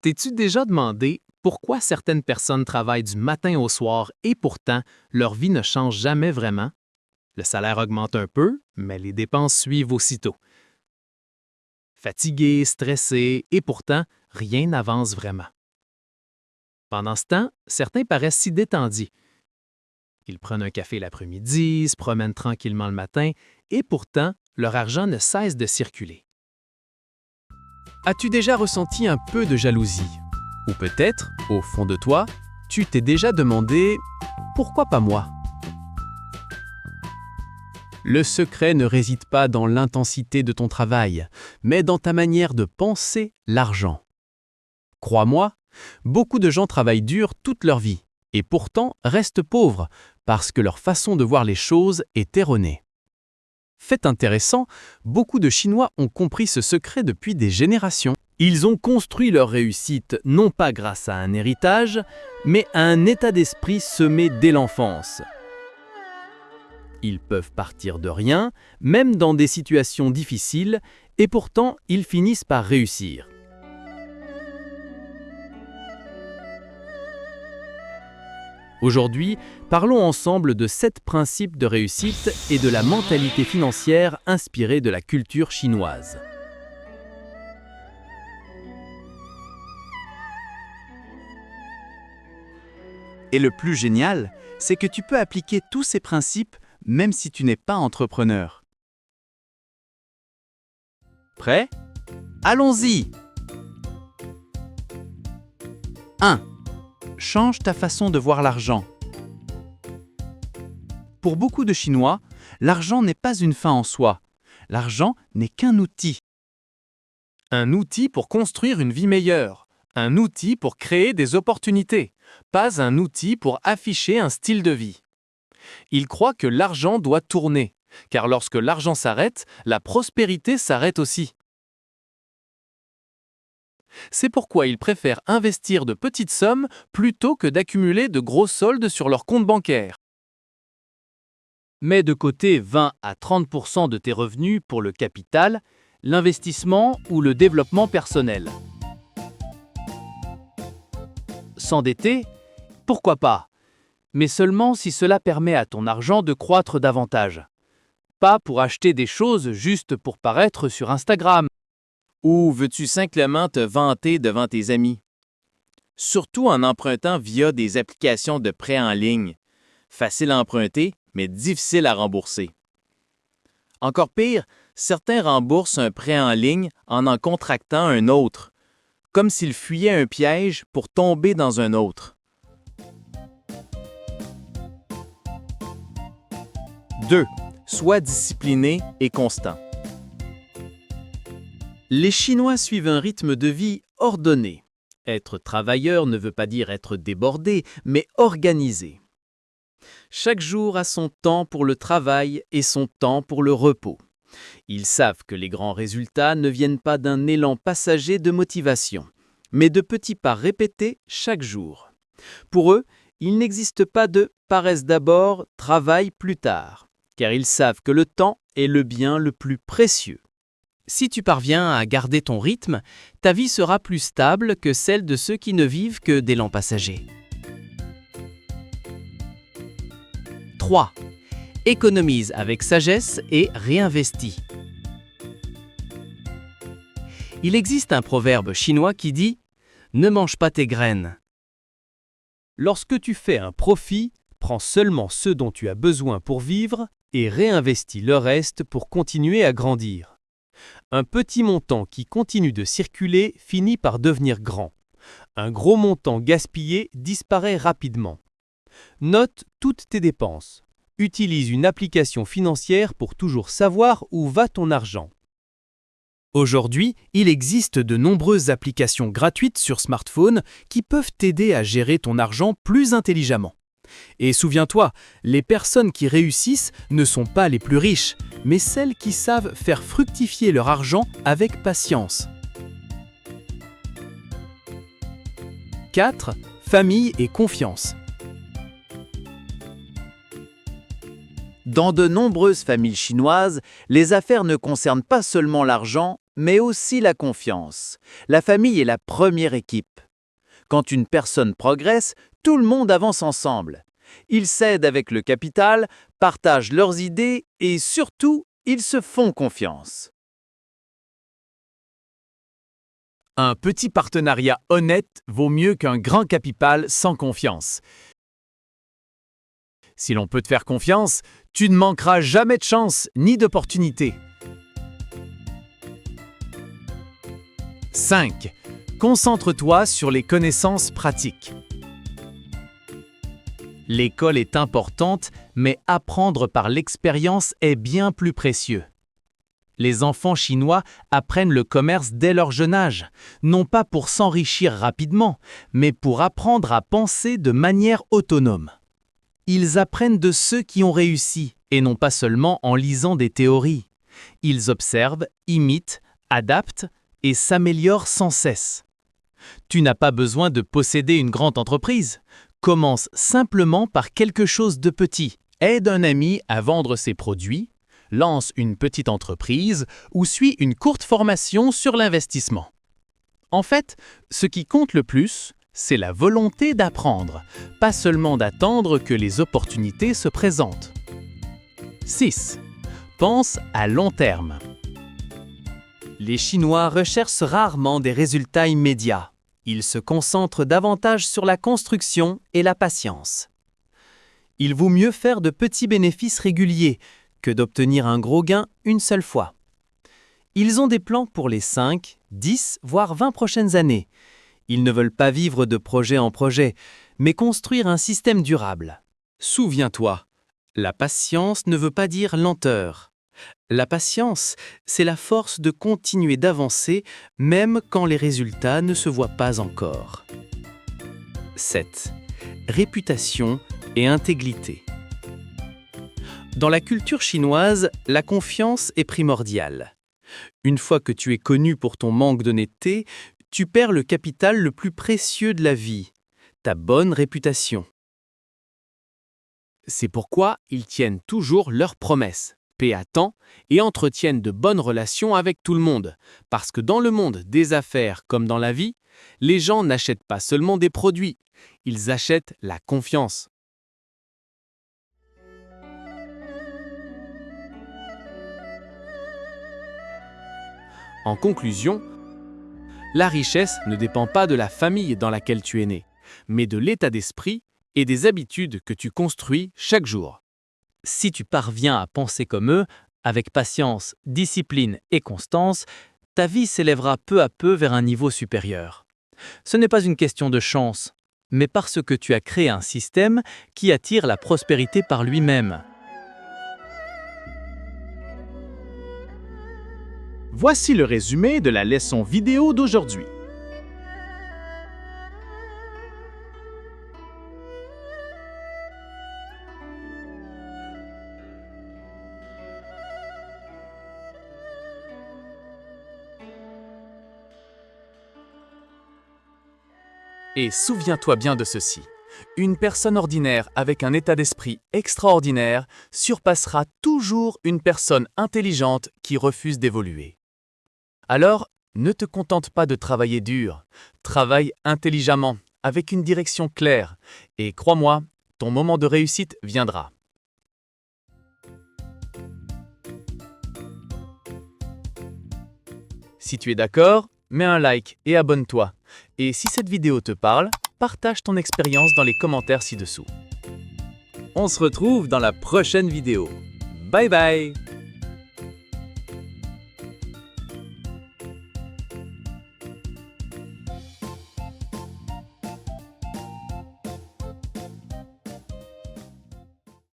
T'es-tu déjà demandé pourquoi certaines personnes travaillent du matin au soir et pourtant leur vie ne change jamais vraiment? Le salaire augmente un peu, mais les dépenses suivent aussitôt. Fatigués, stressés et pourtant rien n'avance vraiment. Pendant ce temps, certains paraissent si détendus. Ils prennent un café l'après-midi, se promènent tranquillement le matin et pourtant leur argent ne cesse de circuler. As-tu déjà ressenti un peu de jalousie? Ou peut-être, au fond de toi, tu t'es déjà demandé « Pourquoi pas moi ?» Le secret ne réside pas dans l'intensité de ton travail, mais dans ta manière de penser l'argent. Crois-moi, beaucoup de gens travaillent dur toute leur vie, et pourtant restent pauvres, parce que leur façon de voir les choses est erronée. Fait intéressant, beaucoup de Chinois ont compris ce secret depuis des générations. Ils ont construit leur réussite non pas grâce à un héritage, mais à un état d'esprit semé dès l'enfance. Ils peuvent partir de rien, même dans des situations difficiles, et pourtant ils finissent par réussir. Aujourd'hui, parlons ensemble de 7 principes de réussite et de la mentalité financière inspirée de la culture chinoise. Et le plus génial, c'est que tu peux appliquer tous ces principes même si tu n'es pas entrepreneur. Prêt? Allons-y! 1. Change ta façon de voir l'argent. Pour beaucoup de Chinois, l'argent n'est pas une fin en soi. L'argent n'est qu'un outil. Un outil pour construire une vie meilleure, un outil pour créer des opportunités, pas un outil pour afficher un style de vie. Ils croient que l'argent doit tourner, car lorsque l'argent s'arrête, la prospérité s'arrête aussi. C'est pourquoi ils préfèrent investir de petites sommes plutôt que d'accumuler de gros soldes sur leur compte bancaire. Mets de côté 20 à 30% de tes revenus pour le capital, l'investissement ou le développement personnel. S'endetter? Pourquoi pas? Mais seulement si cela permet à ton argent de croître davantage. Pas pour acheter des choses juste pour paraître sur Instagram. Ou veux-tu simplement te vanter devant tes amis? Surtout en empruntant via des applications de prêt en ligne. Facile à emprunter, mais difficile à rembourser. Encore pire, certains remboursent un prêt en ligne en contractant un autre, comme s'ils fuyaient un piège pour tomber dans un autre. 2. Sois discipliné et constant. Les Chinois suivent un rythme de vie ordonné. Être travailleur ne veut pas dire être débordé, mais organisé. Chaque jour a son temps pour le travail et son temps pour le repos. Ils savent que les grands résultats ne viennent pas d'un élan passager de motivation, mais de petits pas répétés chaque jour. Pour eux, il n'existe pas de « paresse d'abord, travail plus tard », car ils savent que le temps est le bien le plus précieux. Si tu parviens à garder ton rythme, ta vie sera plus stable que celle de ceux qui ne vivent que d'élan passager. 3. Économise avec sagesse et réinvestis. Il existe un proverbe chinois qui dit « Ne mange pas tes graines ». Lorsque tu fais un profit, prends seulement ce dont tu as besoin pour vivre et réinvestis le reste pour continuer à grandir. Un petit montant qui continue de circuler finit par devenir grand. Un gros montant gaspillé disparaît rapidement. Note toutes tes dépenses. Utilise une application financière pour toujours savoir où va ton argent. Aujourd'hui, il existe de nombreuses applications gratuites sur smartphone qui peuvent t'aider à gérer ton argent plus intelligemment. Et souviens-toi, les personnes qui réussissent ne sont pas les plus riches, mais celles qui savent faire fructifier leur argent avec patience. 4. Famille et confiance. Dans de nombreuses familles chinoises, les affaires ne concernent pas seulement l'argent, mais aussi la confiance. La famille est la première équipe. Quand une personne progresse, tout le monde avance ensemble. Ils s'aident avec le capital, partagent leurs idées et surtout, ils se font confiance. Un petit partenariat honnête vaut mieux qu'un grand capital sans confiance. Si l'on peut te faire confiance, tu ne manqueras jamais de chance ni d'opportunité. 5. Concentre-toi sur les connaissances pratiques. L'école est importante, mais apprendre par l'expérience est bien plus précieux. Les enfants chinois apprennent le commerce dès leur jeune âge, non pas pour s'enrichir rapidement, mais pour apprendre à penser de manière autonome. Ils apprennent de ceux qui ont réussi, et non pas seulement en lisant des théories. Ils observent, imitent, adaptent et s'améliorent sans cesse. Tu n'as pas besoin de posséder une grande entreprise. Commence simplement par quelque chose de petit. Aide un ami à vendre ses produits, lance une petite entreprise ou suis une courte formation sur l'investissement. En fait, ce qui compte le plus, c'est la volonté d'apprendre, pas seulement d'attendre que les opportunités se présentent. 6. Pense à long terme. Les Chinois recherchent rarement des résultats immédiats. Ils se concentrent davantage sur la construction et la patience. Il vaut mieux faire de petits bénéfices réguliers que d'obtenir un gros gain une seule fois. Ils ont des plans pour les 5, 10, voire 20 prochaines années. Ils ne veulent pas vivre de projet en projet, mais construire un système durable. Souviens-toi, la patience ne veut pas dire lenteur. La patience, c'est la force de continuer d'avancer même quand les résultats ne se voient pas encore. 7. Réputation et intégrité. Dans la culture chinoise, la confiance est primordiale. Une fois que tu es connu pour ton manque d'honnêteté, tu perds le capital le plus précieux de la vie, ta bonne réputation. C'est pourquoi ils tiennent toujours leurs promesses, paient à temps et entretiennent de bonnes relations avec tout le monde. Parce que dans le monde des affaires comme dans la vie, les gens n'achètent pas seulement des produits, ils achètent la confiance. En conclusion, la richesse ne dépend pas de la famille dans laquelle tu es né, mais de l'état d'esprit et des habitudes que tu construis chaque jour. Si tu parviens à penser comme eux, avec patience, discipline et constance, ta vie s'élèvera peu à peu vers un niveau supérieur. Ce n'est pas une question de chance, mais parce que tu as créé un système qui attire la prospérité par lui-même. Voici le résumé de la leçon vidéo d'aujourd'hui. Et souviens-toi bien de ceci. Une personne ordinaire avec un état d'esprit extraordinaire surpassera toujours une personne intelligente qui refuse d'évoluer. Alors, ne te contente pas de travailler dur, travaille intelligemment, avec une direction claire, et crois-moi, ton moment de réussite viendra. Si tu es d'accord, mets un like et abonne-toi. Et si cette vidéo te parle, partage ton expérience dans les commentaires ci-dessous. On se retrouve dans la prochaine vidéo. Bye bye!